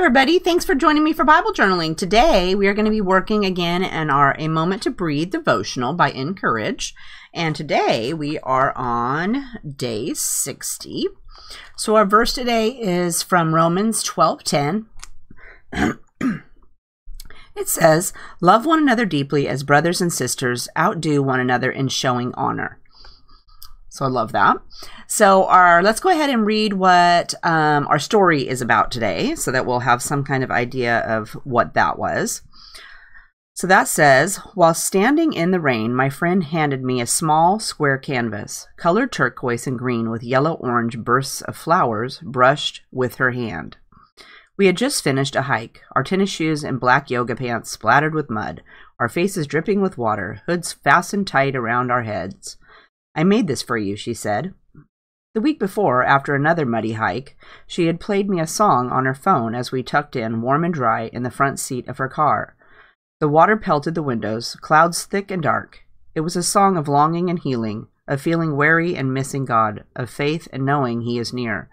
everybody, thanks for joining me for Bible journaling. Today we are going to be working again in our A Moment to Breathe devotional by Encourage, and today we are on day 60. So our verse today is from Romans 12:10. It says, "Love one another deeply as brothers and sisters, outdo one another in showing honor." So I love that. So let's go ahead and read what our story is about today so that we'll have some kind of idea of what that was. So that says, "While standing in the rain, my friend handed me a small square canvas, colored turquoise and green with yellow-orange bursts of flowers brushed with her hand. We had just finished a hike, our tennis shoes and black yoga pants splattered with mud, our faces dripping with water, hoods fastened tight around our heads. 'I made this for you,' she said. The week before, after another muddy hike, she had played me a song on her phone as we tucked in, warm and dry, in the front seat of her car. The water pelted the windows, clouds thick and dark. It was a song of longing and healing, of feeling weary and missing God, of faith and knowing He is near.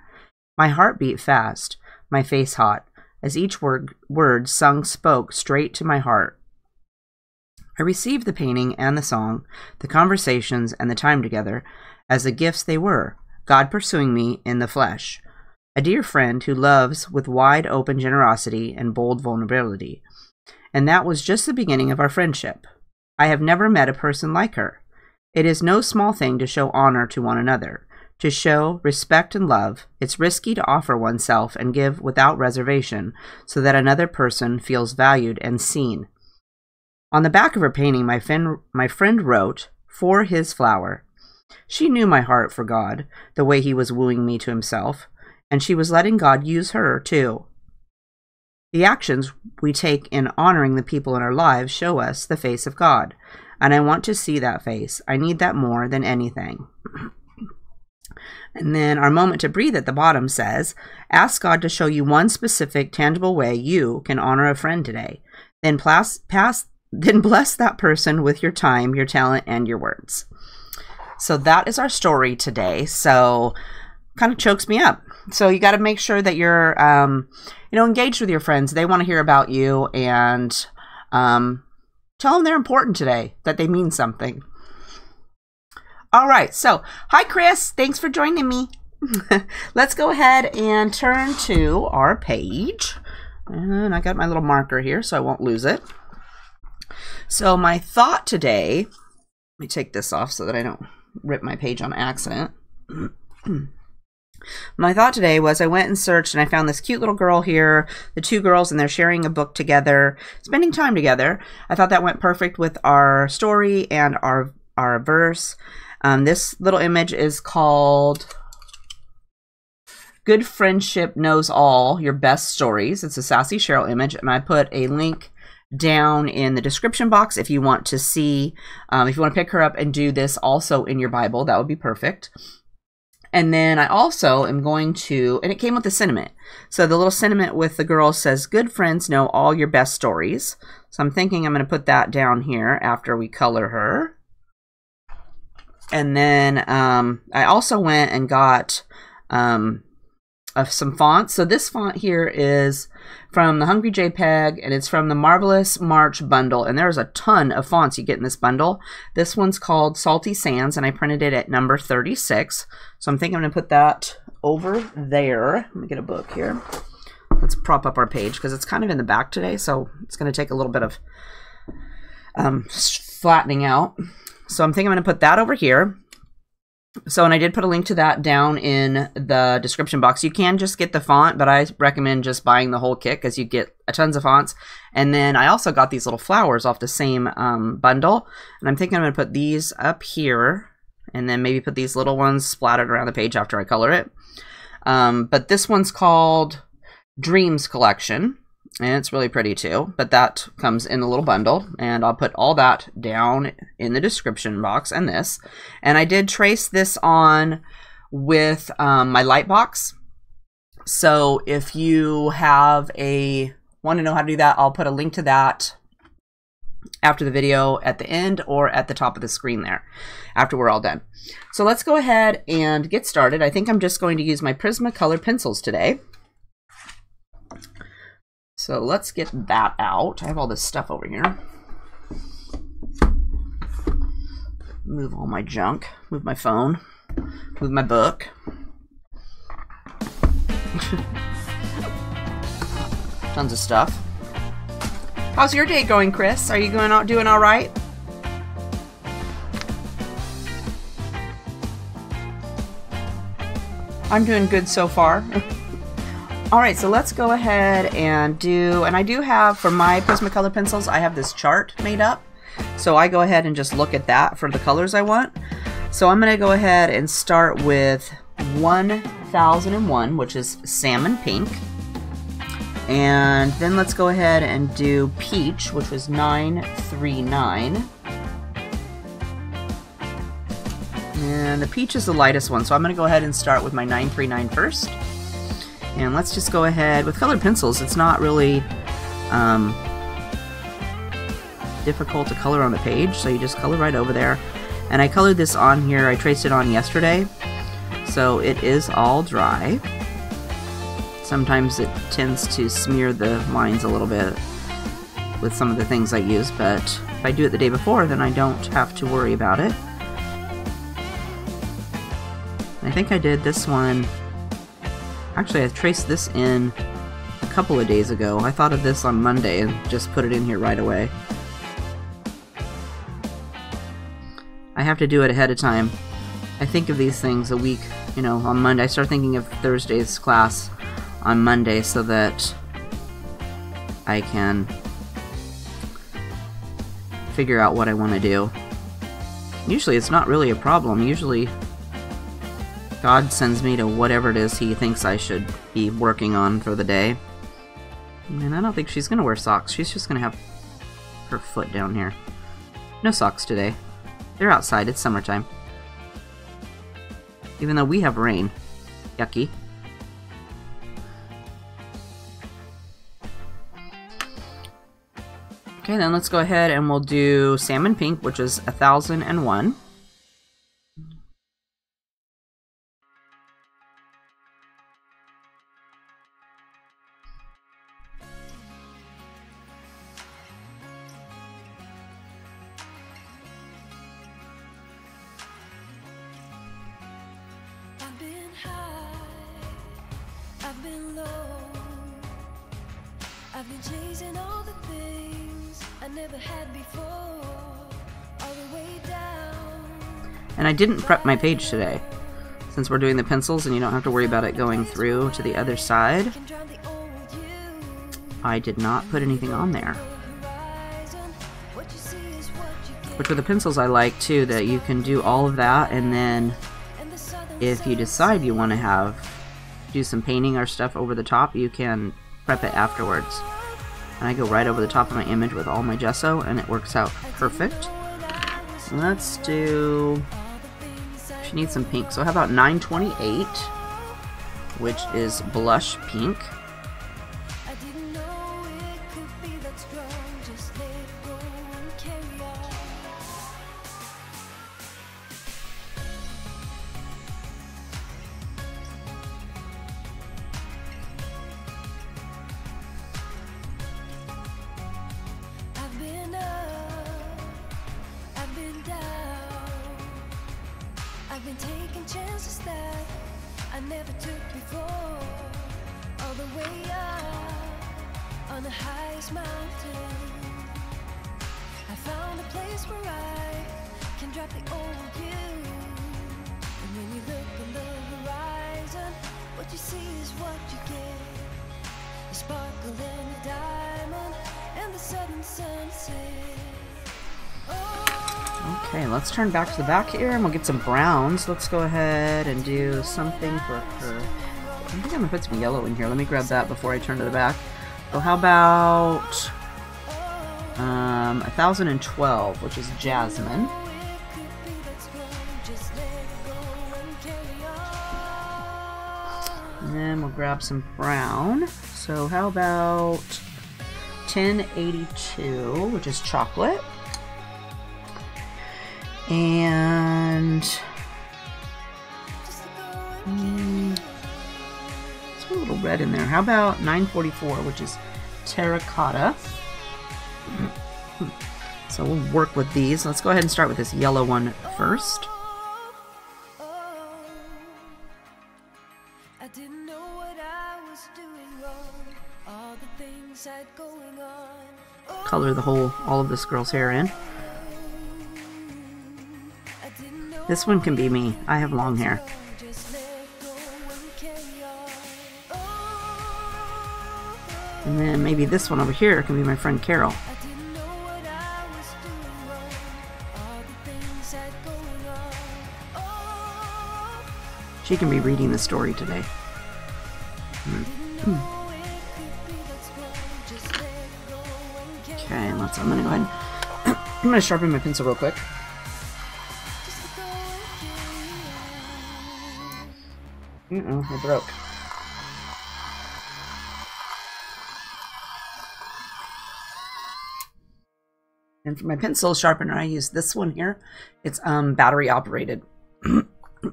My heart beat fast, my face hot, as each word sung spoke straight to my heart. I received the painting and the song, the conversations and the time together, as the gifts they were, God pursuing me in the flesh, a dear friend who loves with wide-open generosity and bold vulnerability. And that was just the beginning of our friendship. I have never met a person like her. It is no small thing to show honor to one another, to show respect and love. It's risky to offer oneself and give without reservation so that another person feels valued and seen." On the back of her painting, my friend wrote, "For his flower." She knew my heart for God, the way He was wooing me to Himself, and she was letting God use her, too. The actions we take in honoring the people in our lives show us the face of God, and I want to see that face. I need that more than anything. And then our moment to breathe at the bottom says, "Ask God to show you one specific, tangible way you can honor a friend today. Then bless that person with your time, your talent, and your words." So that is our story today. So kind of chokes me up. So you got to make sure that you're, engaged with your friends. They want to hear about you, and tell them they're important today, that they mean something. All right. So hi, Chris. Thanks for joining me. Let's go ahead and turn to our page. And I got my little marker here so I won't lose it. So my thought today, let me take this off so that I don't rip my page on accident. My thought today was I went and searched and I found this cute little girl here, the two girls, and they're sharing a book together, spending time together. I thought that went perfect with our story and our verse. This little image is called "Good Friendship Knows All Your Best Stories." It's a Sassy Cheryl image, and I put a link down in the description box if you want to see, if you want to pick her up and do this also in your Bible, that would be perfect. And then I also am going to, and it came with the sentiment. So the little sentiment with the girl says, "Good friends know all your best stories." So I'm thinking I'm going to put that down here after we color her. And then I also went and got some fonts. So this font here is from TheHungryJPEG, and it's from the Marvellous March bundle. And there's a ton of fonts you get in this bundle. This one's called Salty Sands, and I printed it at number 36. So I'm thinking I'm going to put that over there. Let me get a book here. Let's prop up our page because it's kind of in the back today, so it's going to take a little bit of flattening out. So I'm thinking I'm going to put that over here. So, and I did put a link to that down in the description box. You can just get the font, but I recommend just buying the whole kit because you get tons of fonts. And then I also got these little flowers off the same bundle. And I'm thinking I'm going to put these up here and then maybe put these little ones splattered around the page after I color it. But this one's called Dreams Collection. And it's really pretty too, but that comes in a little bundle, and I'll put all that down in the description box and this. And I did trace this on with my light box. So if you want to know how to do that, I'll put a link to that after the video at the end or at the top of the screen there after we're all done. So let's go ahead and get started. I think I'm just going to use my Prismacolor pencils today. So let's get that out. I have all this stuff over here. Move all my junk. Move my phone. Move my book. Tons of stuff. How's your day going, Chris? Are you doing all right? I'm doing good so far. All right, so let's go ahead and I do have, for my Prismacolor pencils, I have this chart made up. So I go ahead and just look at that for the colors I want. So I'm gonna go ahead and start with 1001, which is salmon pink. And then let's go ahead and do peach, which was 939. And the peach is the lightest one, so I'm going to go ahead and start with my 939 first. And let's just go ahead, with colored pencils, it's not really difficult to color on the page, so you just color right over there. And I colored this on here, I traced it on yesterday, so it is all dry. Sometimes it tends to smear the lines a little bit with some of the things I use, but if I do it the day before, then I don't have to worry about it. I think I did this one, actually I traced this in a couple of days ago. I thought of this on Monday and just put it in here right away. I have to do it ahead of time. I think of these things a week, you know, on Monday. I start thinking of Thursday's class on Monday so that I can figure out what I want to do. Usually it's not really a problem. Usually God sends me to whatever it is He thinks I should be working on for the day. And I don't think she's going to wear socks. She's just going to have her foot down here. No socks today. They're outside. It's summertime. Even though we have rain. Yucky. Okay, then let's go ahead and we'll do salmon pink, which is 1001. I've been low. I've been chasing all the things I never had before, all the way down. And I didn't prep my page today, since we're doing the pencils and you don't have to worry about it going through to the other side. I did not put anything on there. Which with the pencils I like too, that you can do all of that, and then if you decide you want to do some painting or stuff over the top, you can prep it afterwards. And I go right over the top of my image with all my gesso, and it works out perfect. Let's do... She needs some pink, so how about 928, which is blush pink. I've been taking chances that I never took before, all the way up on the highest mountain. I found a place where I can drop the old you. And when you look on the horizon, what you see is what you get. The sparkle and the diamond and the sudden sunset. Okay, let's turn back to the back here and we'll get some browns. Let's go ahead and do something for her. I think I'm gonna put some yellow in here. Let me grab that before I turn to the back. So how about 1012, which is jasmine. And then we'll grab some brown. So how about 1082, which is chocolate. And let's put a little red in there. How about 944, which is terracotta. So we'll work with these. Let's go ahead and start with this yellow one first. I didn't know what I was doing wrong. All the things I'd going on. Color all of this girl's hair in. I didn't know This one can be me. I have long hair. just let go and carry on. And then maybe this one over here can be my friend Carol. I didn't know what I was doing wrong. All the things I'd going on. She can be reading the story today. Okay, I'm gonna go ahead. I'm gonna sharpen my pencil real quick. It broke. And for my pencil sharpener, I use this one here. It's battery operated. I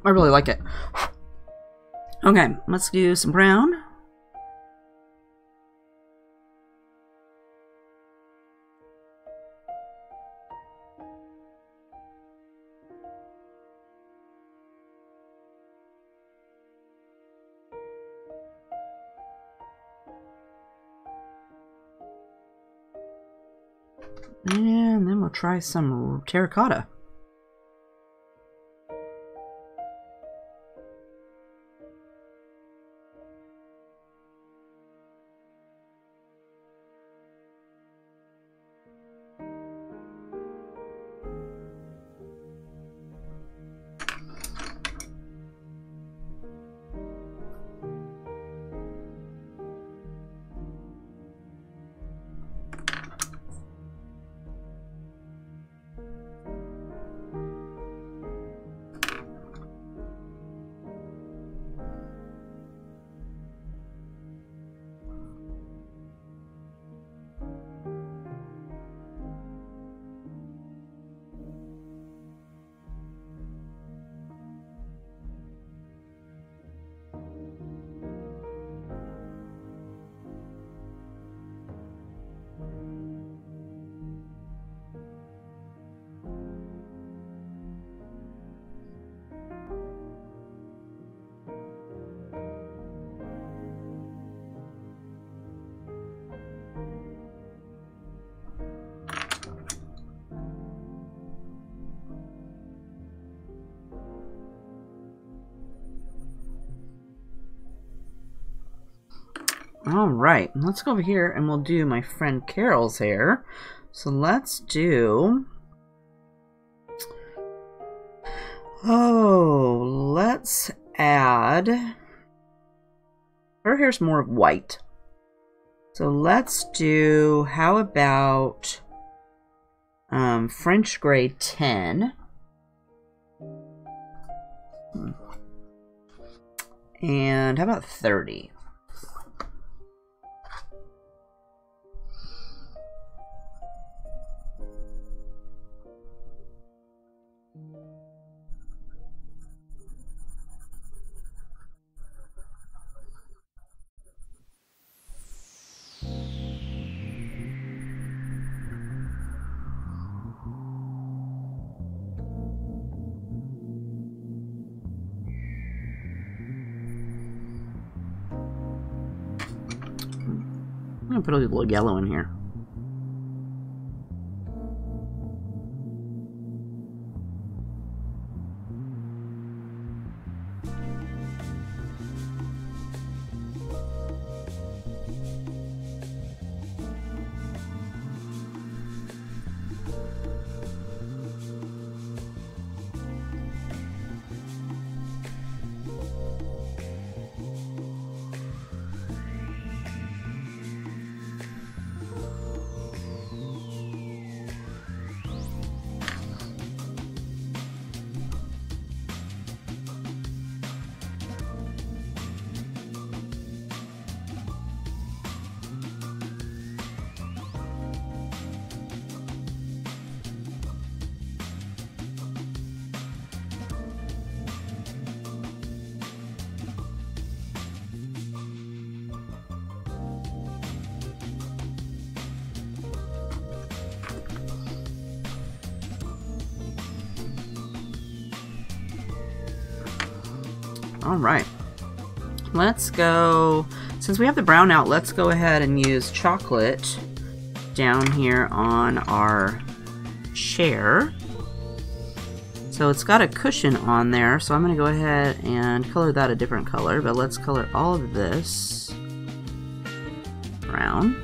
really like it. Okay, let's do some brown. And then we'll try some terracotta. All right, let's go over here and we'll do my friend Carol's hair. So let's do... let's add... Her hair's more white. So let's do, how about French Gray 10. And how about 30? I'm gonna put a little yellow in here. All right. Let's go, since we have the brown out, let's go ahead and use chocolate down here on our chair. So it's got a cushion on there, so I'm going to go ahead and color that a different color, but let's color all of this brown.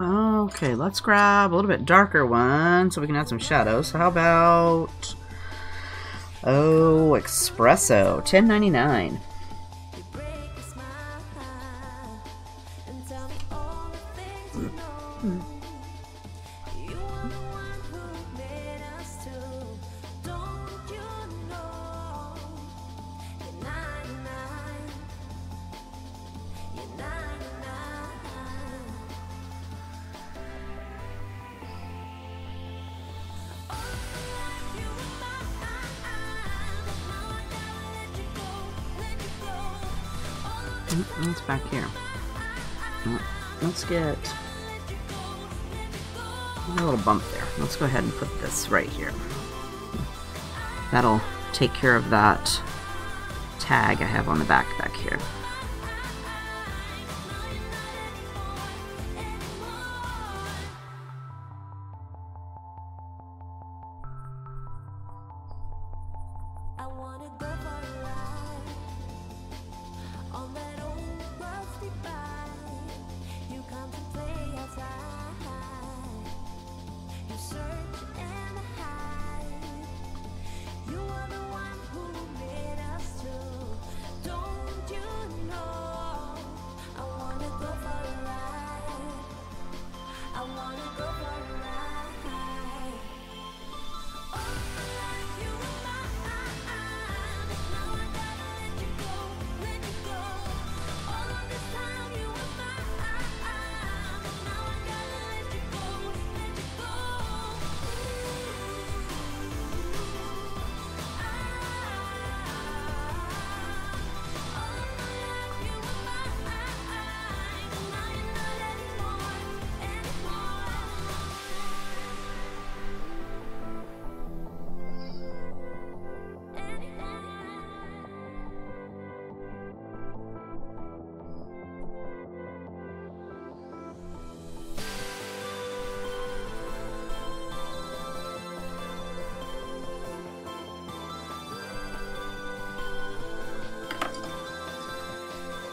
Okay, let's grab a little bit darker one so we can add some shadows. So how about, oh, Espresso, $10.99. It's back here. Let's get a little bump there. Let's go ahead and put this right here. That'll take care of that tag I have on the back here.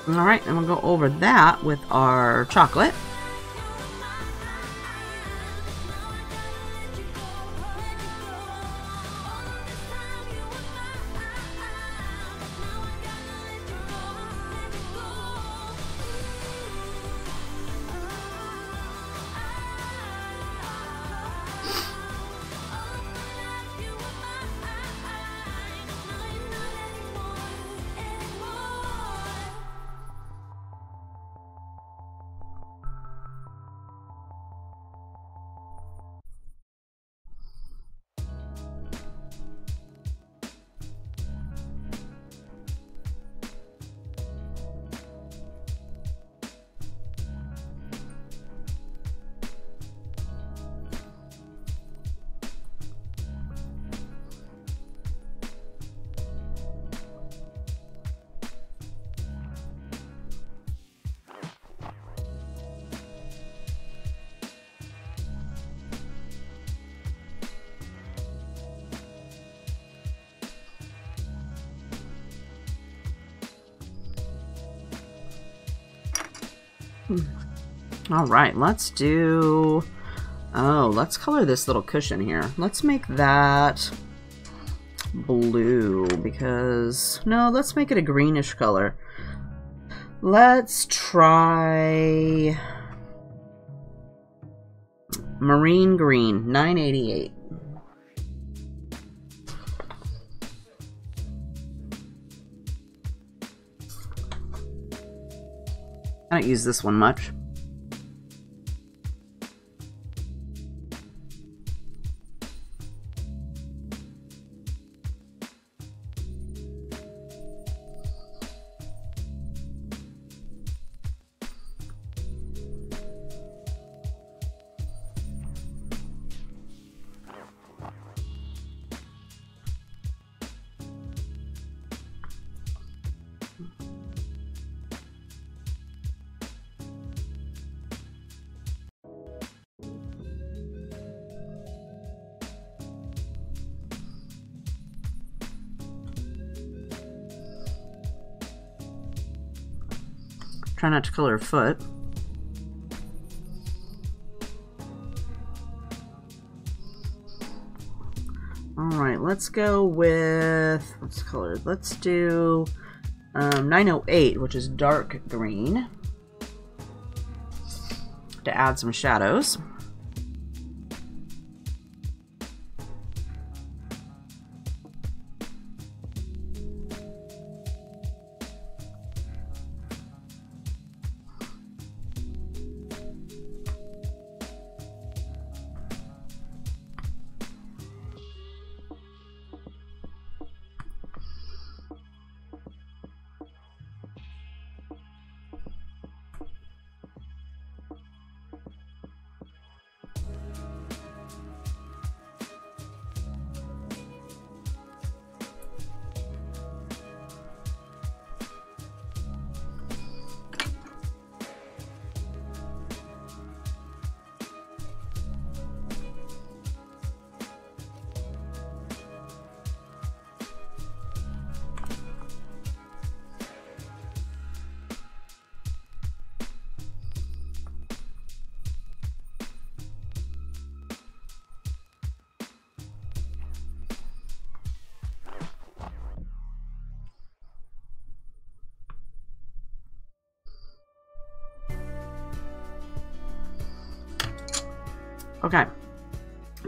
Alright, and we'll go over that with our chocolate. All right, let's do... Oh, let's color this little cushion here. Let's make that blue because... No, let's make it a greenish color. Let's try... Marine green, $9.88. I don't use this one much. Try not to color her foot. Alright, let's go with, what's colored? Let's do 908, which is dark green, to add some shadows. Okay,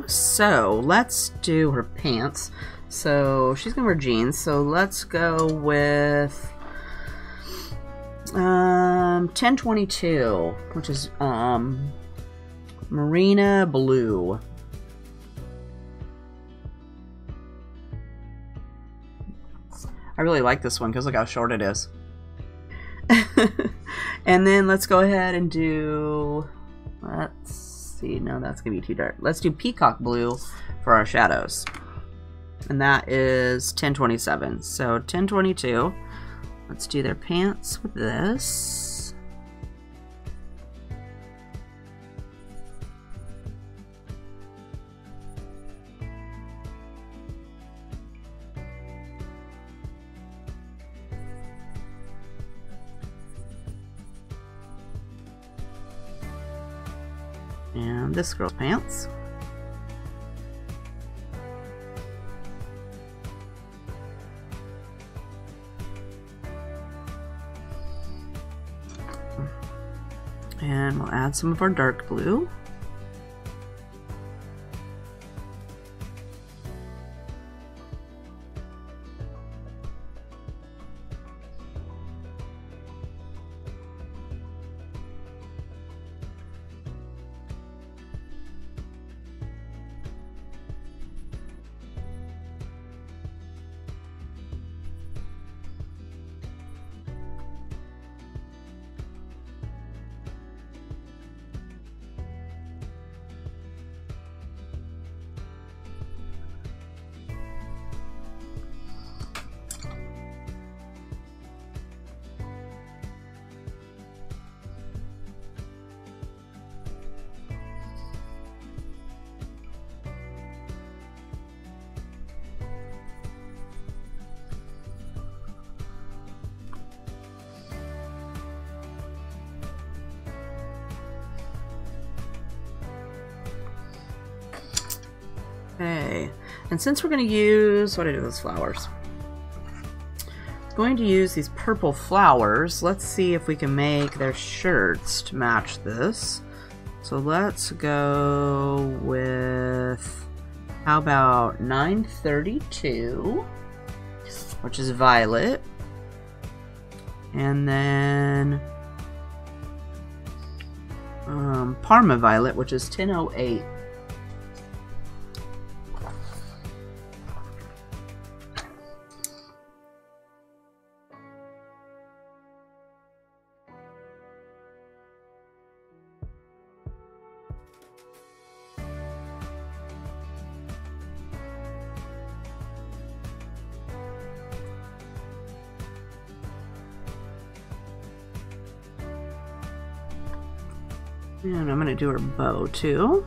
so let's do her pants. So she's gonna wear jeans, so let's go with 1022, which is Marina Blue. I really like this one because look how short it is. And then let's go ahead and do, let's see, no, that's gonna be too dark. Let's do peacock blue for our shadows, and that is 1027. So 1022. Let's do their pants with this. And this girl's pants. And we'll add some of our dark blue. Okay, and since we're going to use, what do I do with those flowers? I'm going to use these purple flowers. Let's see if we can make their shirts to match this. So let's go with, how about 932, which is violet, and then Parma violet, which is 1008. And I'm going to do her bow too.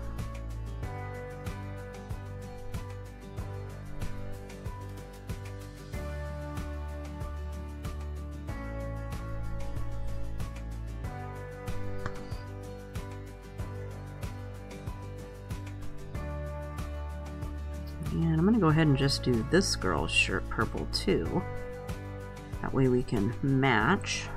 And I'm going to go ahead and just do this girl's shirt purple too. That way we can match.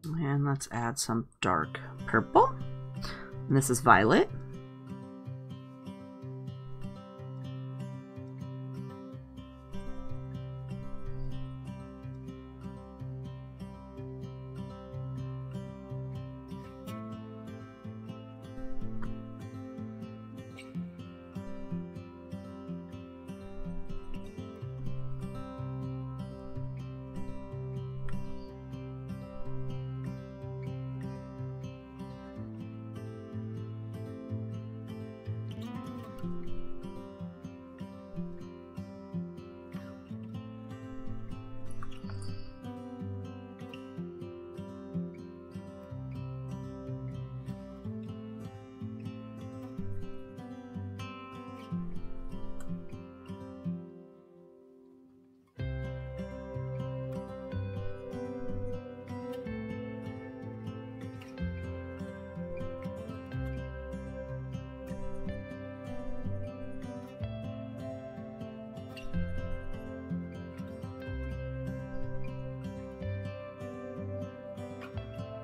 And let's add some dark purple. And this is violet.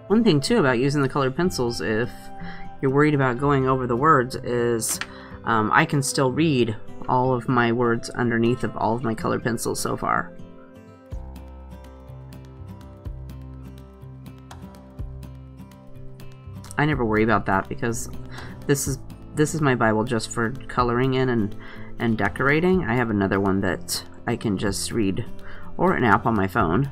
One thing too about using the colored pencils, if you're worried about going over the words, is I can still read all of my words underneath of all of my colored pencils so far. I never worry about that because this is my Bible just for coloring in and decorating. I have another one that I can just read, or an app on my phone.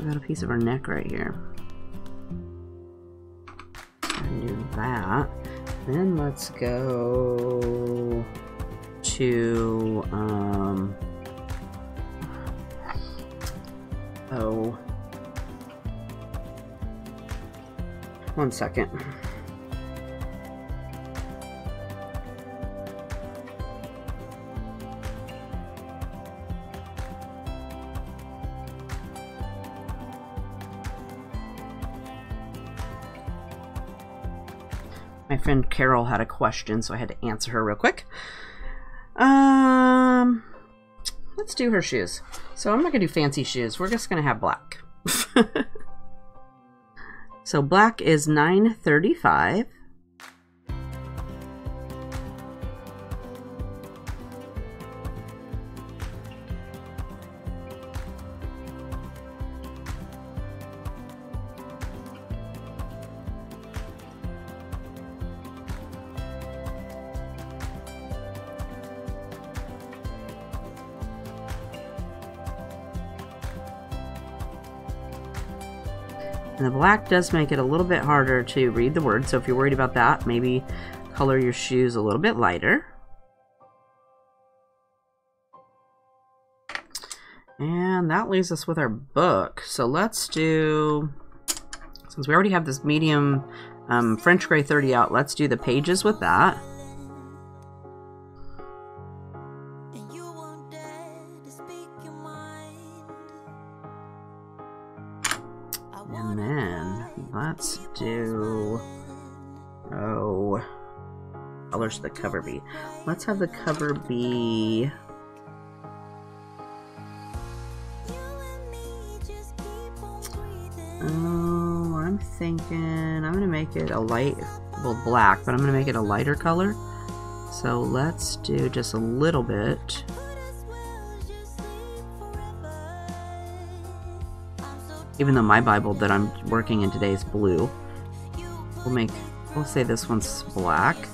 Got a piece of her neck right here. And do that. Then let's go to oh, one second. My friend Carol had a question, so I had to answer her real quick. Let's do her shoes. So I'm not gonna do fancy shoes. We're just gonna have black. So black is 935. And the black does make it a little bit harder to read the words, so if you're worried about that, maybe color your shoes a little bit lighter. And that leaves us with our book. So let's do, since we already have this medium French Gray 30 out, let's do the pages with that. And then let's do, oh, color should the cover be? Let's have the cover be, oh, I'm thinking I'm gonna make it a light, well, black, but I'm gonna make it a lighter color. So let's do just a little bit. Even though my Bible that I'm working in today is blue, we'll say this one's black.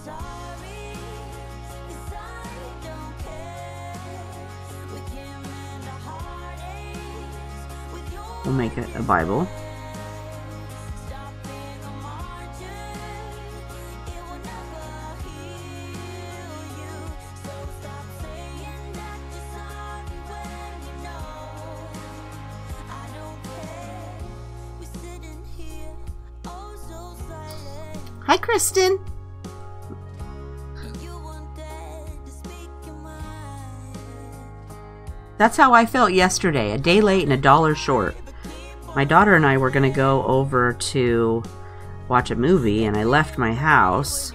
We'll make it a Bible. Hi, Kristen. That's how I felt yesterday, a day late and $1 short. My daughter and I were going to go over to watch a movie, and I left my house,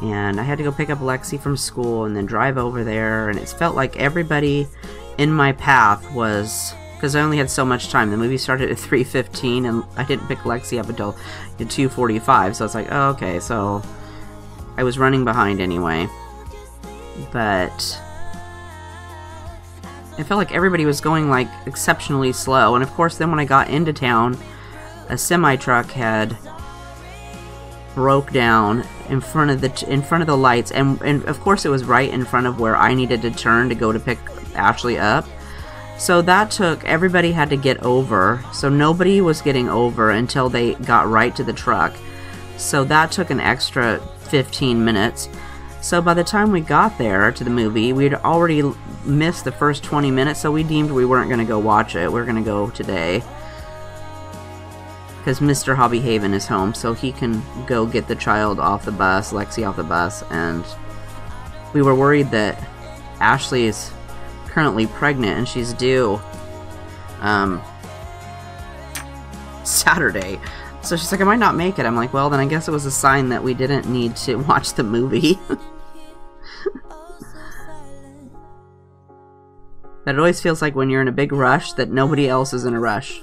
and I had to go pick up Lexi from school and then drive over there, and it felt like everybody in my path was, because I only had so much time. The movie started at 3:15, and I didn't pick Lexi up until 2:45, so it's like, oh, okay, so I was running behind anyway. But I felt like everybody was going like exceptionally slow, and of course then when I got into town, a semi-truck had broke down in front of the lights, and of course it was right in front of where I needed to turn to go to pick Ashley up. So that took, everybody had to get over, so nobody was getting over until they got right to the truck. So that took an extra 15 minutes. So by the time we got there to the movie, we'd already missed the first 20 minutes, so we deemed we weren't going to go watch it. We're going to go today, because Mr. HeathersHobbieHaven is home, so he can go get the child off the bus, Lexi off the bus, and we were worried that Ashley is currently pregnant and she's due Saturday. So she's like, I might not make it. I'm like, well, then I guess it was a sign that we didn't need to watch the movie. But it always feels like when you're in a big rush that nobody else is in a rush.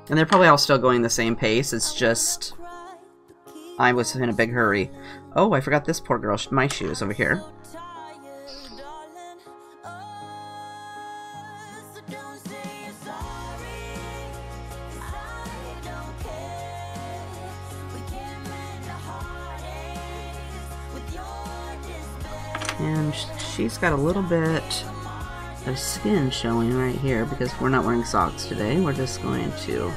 And they're probably all still going the same pace. It's just I was in a big hurry. Oh, I forgot this poor girl. My shoes over here. And she's got a little bit of skin showing right here because we're not wearing socks today. We're just going to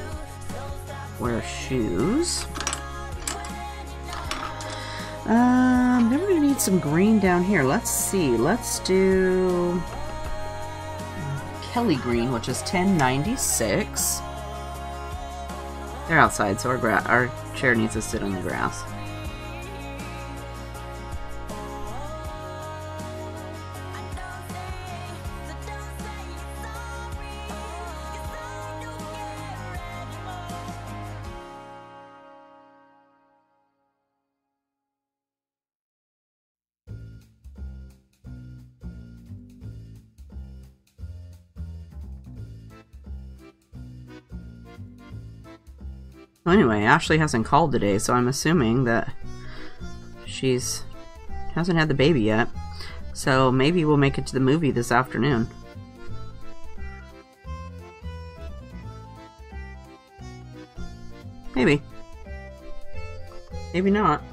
wear shoes. Then we're going to need some green down here. Let's see. Let's do Kelly green, which is 1096. They're outside, so our chair needs to sit on the grass. Well, anyway, Ashley hasn't called today, so I'm assuming that she's hasn't had the baby yet. So maybe we'll make it to the movie this afternoon. Maybe. Maybe not.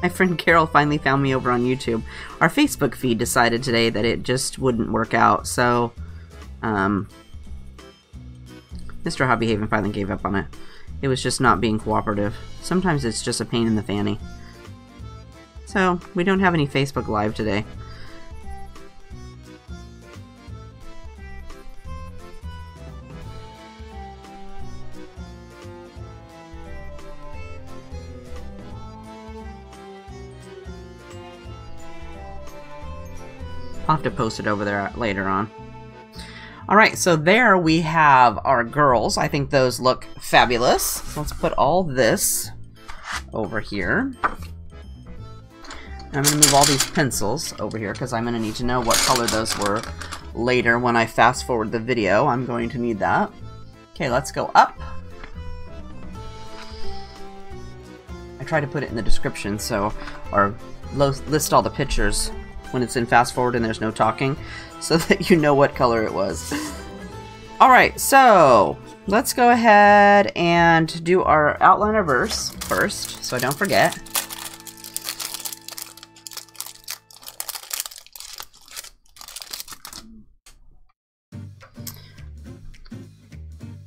My friend Carol finally found me over on YouTube. Our Facebook feed decided today that it just wouldn't work out, so Mr. HobbieHaven finally gave up on it. It was just not being cooperative. Sometimes it's just a pain in the fanny. So, we don't have any Facebook Live today. I'll have to post it over there later on. Alright, so there we have our girls. I think those look fabulous. So let's put all this over here. I'm going to move all these pencils over here because I'm going to need to know what color those were later when I fast forward the video. I'm going to need that. Okay, let's go up. I try to put it in the description, so, or list all the pictures when it's in fast forward and there's no talking, so that you know what color it was. Alright, so let's go ahead and do our outliner verse first, so I don't forget.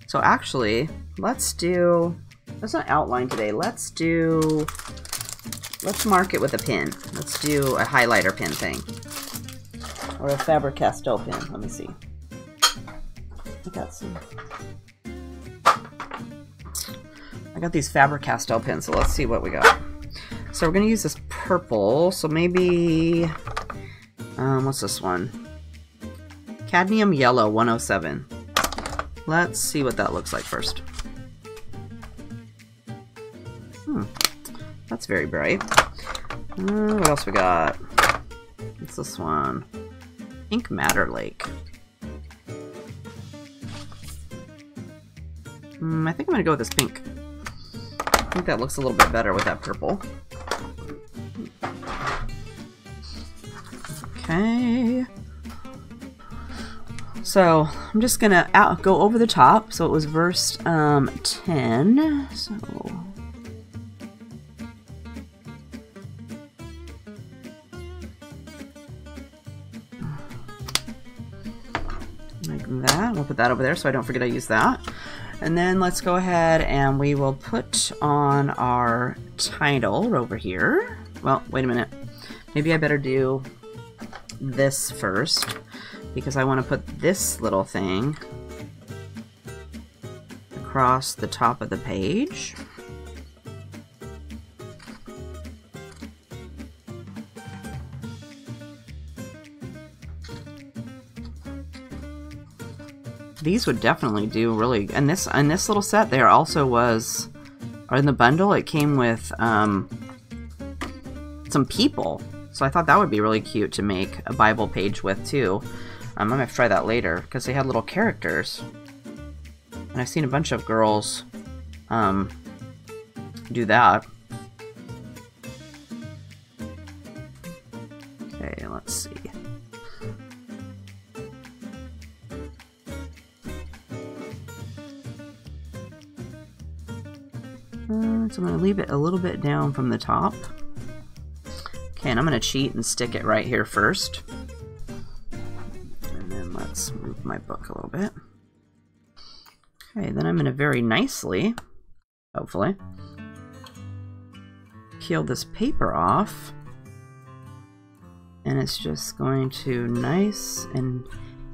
So actually, let's not outline today, let's mark it with a pen. Let's do a highlighter pen thing. Or a Faber-Castell pen. Let me see. I got these Faber-Castell pens, so let's see what we got. So we're going to use this purple, so maybe... what's this one? Cadmium Yellow 107. Let's see what that looks like first. That's very bright. What else we got? What's this one? Ink Matter Lake. I think I'm gonna go with this pink. I think that looks a little bit better with that purple. Okay. So I'm just gonna go over the top. So it was verse 10. So like that. We'll put that over there so I don't forget I use that. And then let's go ahead and we will put on our title over here. Well, wait a minute. Maybe I better do this first because I want to put this little thing across the top of the page. These would definitely do really, and this little set there also was, or in the bundle it came with some people, so I thought that would be really cute to make a Bible page with too. I'm gonna have to try that later because they had little characters, and I've seen a bunch of girls do that. Okay, let's see. So I'm going to leave it a little bit down from the top. Okay, and I'm going to cheat and stick it right here first. And then let's move my book a little bit. Okay, then I'm going to very nicely, hopefully, peel this paper off. And it's just going to, nice and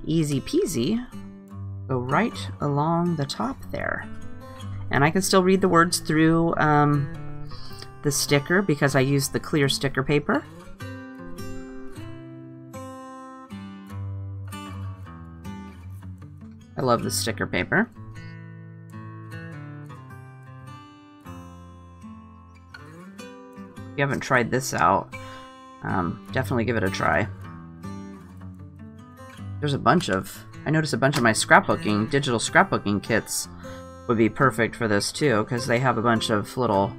easy peasy, go right along the top there. And I can still read the words through the sticker because I used the clear sticker paper. I love the sticker paper. If you haven't tried this out, definitely give it a try. There's a bunch of, I noticed a bunch of my scrapbooking, digital scrapbooking kits would be perfect for this too, because they have a bunch of little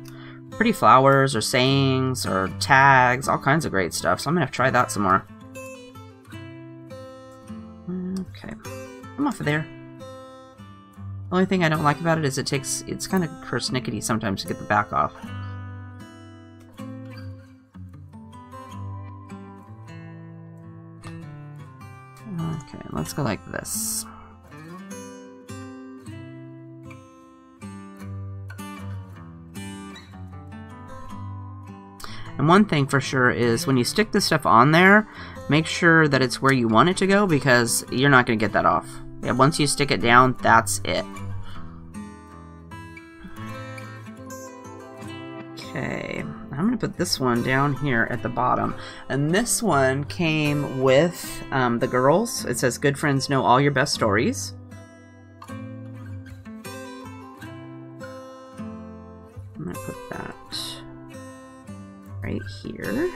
pretty flowers or sayings or tags, all kinds of great stuff. So I'm gonna have to try that some more. Okay, I'm off of there. The only thing I don't like about it is it's kind of persnickety sometimes to get the back off. let's go like this. And one thing for sure is when you stick this stuff on there, make sure that it's where you want it to go, because you're not going to get that off. Yeah, once you stick it down, that's it. Okay, I'm going to put this one down here at the bottom. And this one came with the girls. It says, "Good friends know all your best stories." I'm going to put that right here.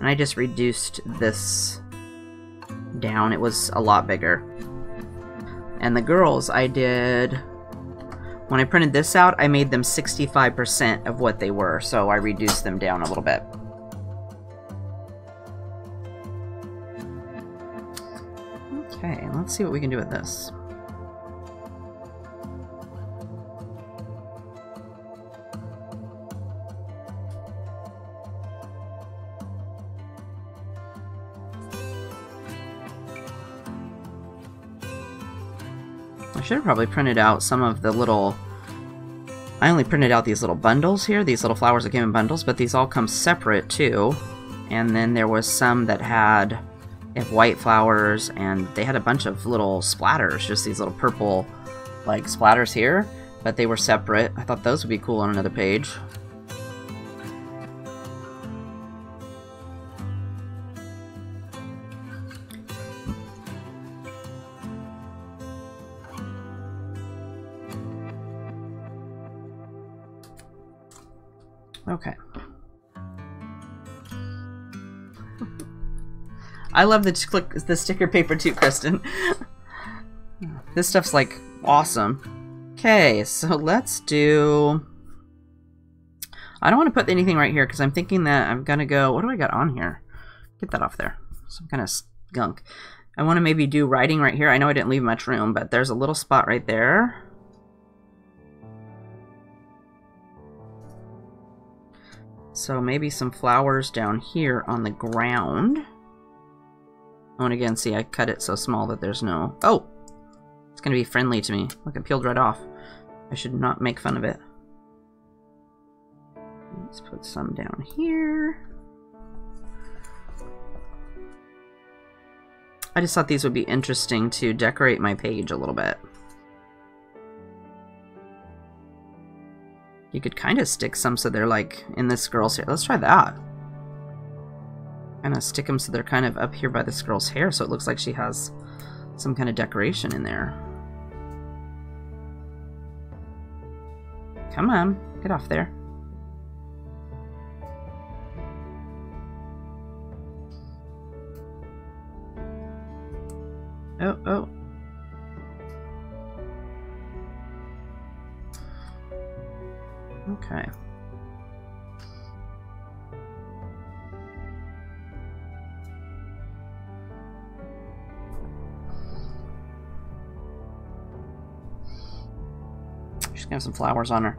And I just reduced this down. It was a lot bigger. And the girls, I did, when I printed this out, I made them 65% of what they were, so I reduced them down a little bit. Okay, let's see what we can do with this. I should have probably printed out some of the little... I only printed out these little bundles here, these little flowers that came in bundles, but these all come separate too. And then there was some that had white flowers, and they had a bunch of little splatters, just these little purple like splatters here, but they were separate. I thought those would be cool on another page. Okay. I love the sticker paper too, Kristen. This stuff's like awesome. Okay, so let's do... I don't want to put anything right here because I'm thinking that I'm gonna go... What do I got on here? Get that off there. Some kind of skunk. I want to maybe do writing right here. I know I didn't leave much room, but there's a little spot right there. So maybe some flowers down here on the ground. Oh, and again, see, I cut it so small that there's no... Oh! It's going to be friendly to me. Look, it peeled right off. I should not make fun of it. Let's put some down here. I just thought these would be interesting to decorate my page a little bit. You could kind of stick some so they're like in this girl's hair. Let's try that. Kind of stick them so they're kind of up here by this girl's hair, so it looks like she has some kind of decoration in there. Come on, get off there. Oh, oh. Okay. She's gonna have some flowers on her.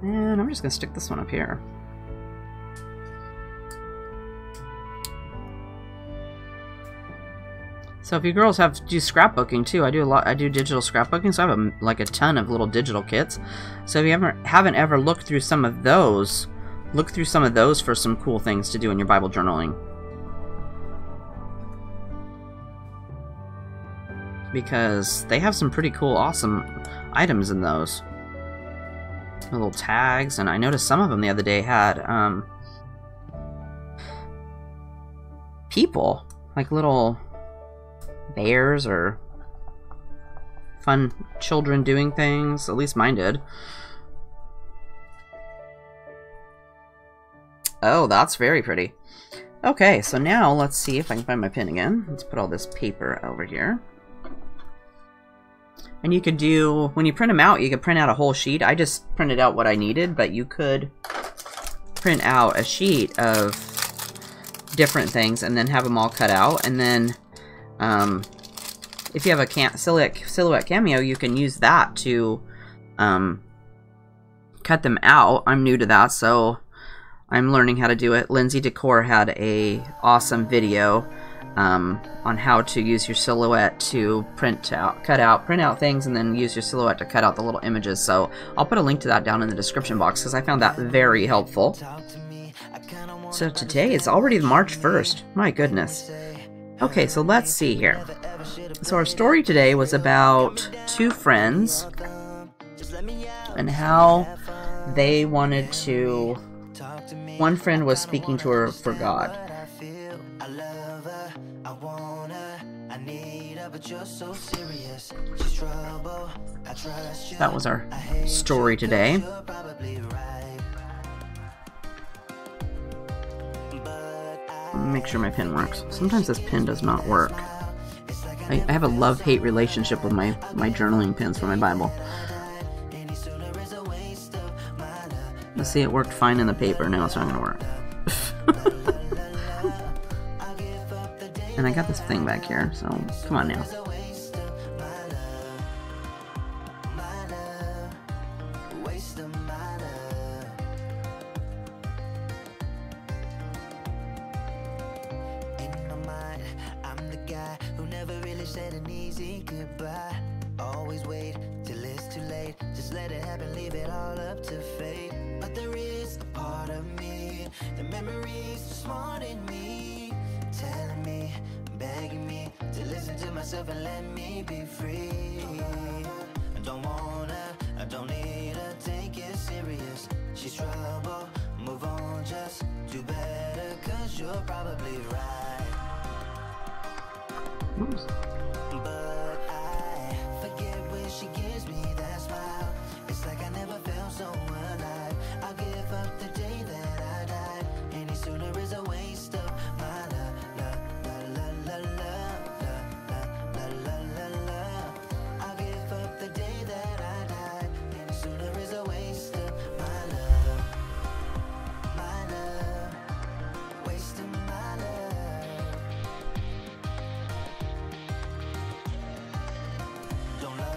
And I'm just gonna stick this one up here. So if you girls do scrapbooking too, I do digital scrapbooking, so I have like a ton of little digital kits. So if you haven't ever looked through some of those, look through some of those for some cool things to do in your Bible journaling. Because they have some pretty cool, awesome items in those. Little tags, and I noticed some of them the other day had people, like little bears or fun children doing things. At least mine did. Oh, that's very pretty. Okay, so now let's see if I can find my pen again. Let's put all this paper over here. And you could do, when you print them out, you could print out a whole sheet. I just printed out what I needed, but you could print out a sheet of different things and then have them all cut out. And then if you have a silhouette cameo, you can use that to cut them out. I'm new to that, so I'm learning how to do it. Lindsay Decor had a awesome video on how to use your silhouette to print out things, and then use your silhouette to cut out the little images. So I'll put a link to that down in the description box because I found that very helpful. So today is already March 1st. My goodness. Okay, so let's see here. So our story today was about two friends and how they wanted to... One friend was speaking to her for God. That was our story today. Make sure my pen works. Sometimes this pen does not work. I have a love-hate relationship with my journaling pens for my Bible. Let's see, it worked fine in the paper. Now it's not going to work. And I got this thing back here, so come on now. Always wait till it's too late. Just let it happen, leave it all up to fate. But there is a part of me, the memories are smart in me, telling me, begging me to listen to myself and let me be free. I don't wanna, I don't need to take it serious. She's trouble, move on, just do better, cause you're probably right. Oops. She gives me that smile. It's like I never felt so alive. I'll give up the day that I died. Any sooner is a waste of my love. I'll give up the day that I died. Any sooner is a waste of my love. My love. Waste of my love. Don't love.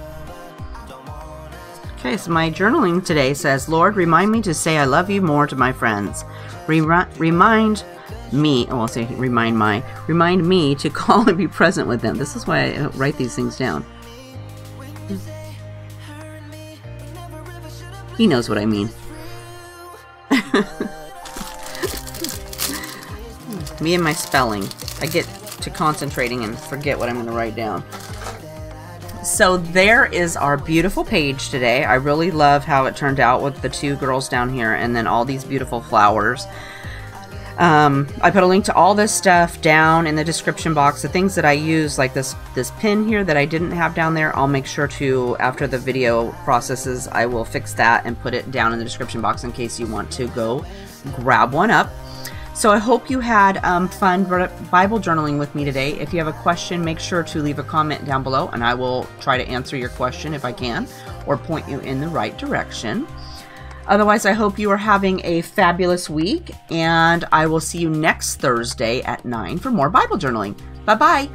Okay, so my journaling today says, Lord, remind me to say I love you more to my friends. Remind me to call and be present with them. This is why I write these things down. He knows what I mean. Me and my spelling. I get to concentrating and forget what I'm going to write down. So there is our beautiful page today. I really love how it turned out with the two girls down here and then all these beautiful flowers. I put a link to all this stuff down in the description box. The things that I use, like this pin here that I didn't have down there, I'll make sure to, after the video processes, I will fix that and put it down in the description box in case you want to go grab one up. So I hope you had fun Bible journaling with me today. If you have a question, make sure to leave a comment down below, and I will try to answer your question if I can, or point you in the right direction. Otherwise, I hope you are having a fabulous week, and I will see you next Thursday at 9 for more Bible journaling. Bye-bye.